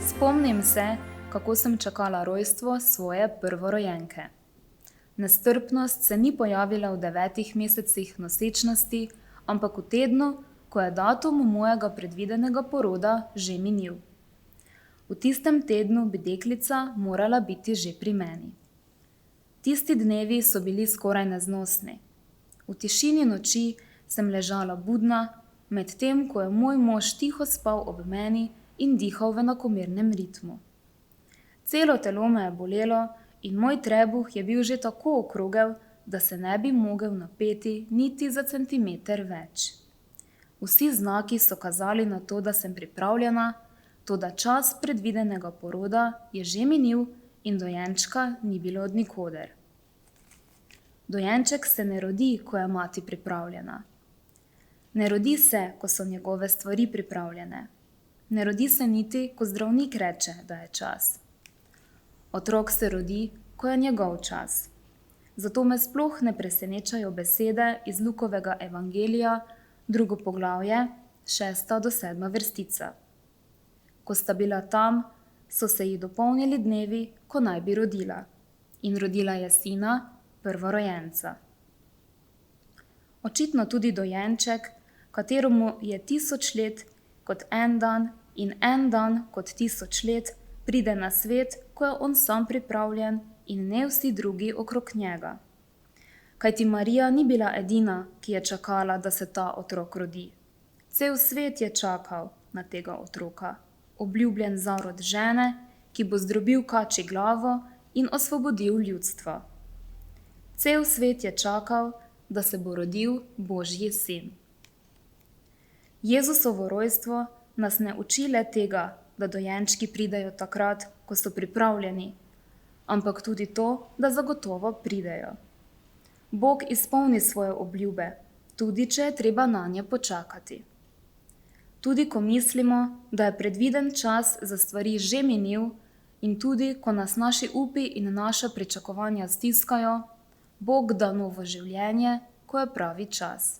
Spomnim se, kako sem čakala rojstvo svoje prvorojenke. Nestrpnost se ni pojavila v 9 mesecih nosečnosti, ampak v tednu, ko je datum mojega predvidenega poroda že minil. V tistem tednu bi deklica morala biti že pri meni. Tisti dnevi so bili skoraj neznosni. V tišini noči sem ležala budna, medtem ko je moj mož tiho spal ob meni in dihal v enakomernem ritmu. Celo telo me je bolelo in moj trebuh je bil že tako okrogel, da se ne bi mogel napeti niti za centimeter več. Vsi znaki so kazali na to, da sem pripravljena, toda čas predvidenega poroda je že minil in dojenčka ni bilo od nikoder. Dojenček se ne rodi, ko je mati pripravljena. Ne rodi se, ko so njegove stvari pripravljene. Ne rodi se niti, ko zdravnik reče, da je čas. Otrok se rodi, ko je njegov čas. Zato me sploh ne presenečajo besede iz Lukovega evangelija, 2. poglavje, 6. do 7. vrstica. Ko sta bila tam, so se ji dopolnili dnevi, ko naj bi rodila. In rodila je sina, prvorojenca. Očitno tudi dojenček, kateremu je 1000 let kot en dan in en dan kot 1000 let, pride na svet, ko je on sam pripravljen in ne vsi drugi okrog njega. Kajti Marija ni bila edina, ki je čakala, da se ta otrok rodi. Cel svet je čakal na tega otroka, obljubljen zarod žene, ki bo zdrobil kači glavo in osvobodil ljudstvo. Cel svet je čakal, da se bo rodil Božji sin. Jezusovo rojstvo nas ne uči le tega, da dojenčki pridejo takrat, ko so pripravljeni, ampak tudi to, da zagotovo pridejo. Bog izpolni svoje obljube, tudi če je treba nanje počakati. Tudi ko mislimo, da je predviden čas za stvari že minil in tudi ko nas naši upi in naša pričakovanja stiskajo, Bog da novo življenje, ko je pravi čas.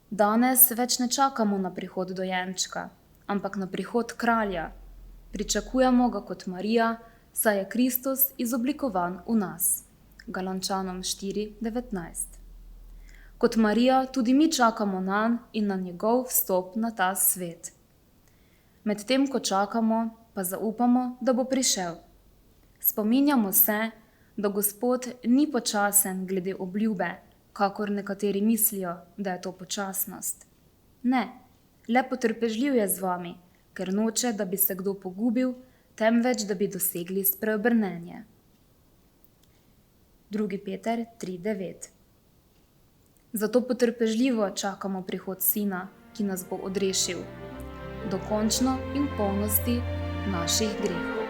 Danes več ne čakamo na prihod dojenčka, ampak na prihod kralja. Pričakujemo ga kot Marija, saj je Kristus izoblikovan v nas. Galančanom 4:19. Kot Marija tudi mi čakamo nanj in na njegov vstop na ta svet. Medtem ko čakamo, pa zaupamo, da bo prišel. Spominjamo se, da Gospod ni počasen glede obljube, kakor nekateri mislijo, da je to počasnost. Ne, le potrpežljiv je z vami, ker noče, da bi se kdo pogubil, temveč, da bi dosegli spreobrnenje. 2. Peter 3:9. Zato potrpežljivo čakamo prihod Sina, ki nas bo odrešil, dokončno in polnosti naših grehov.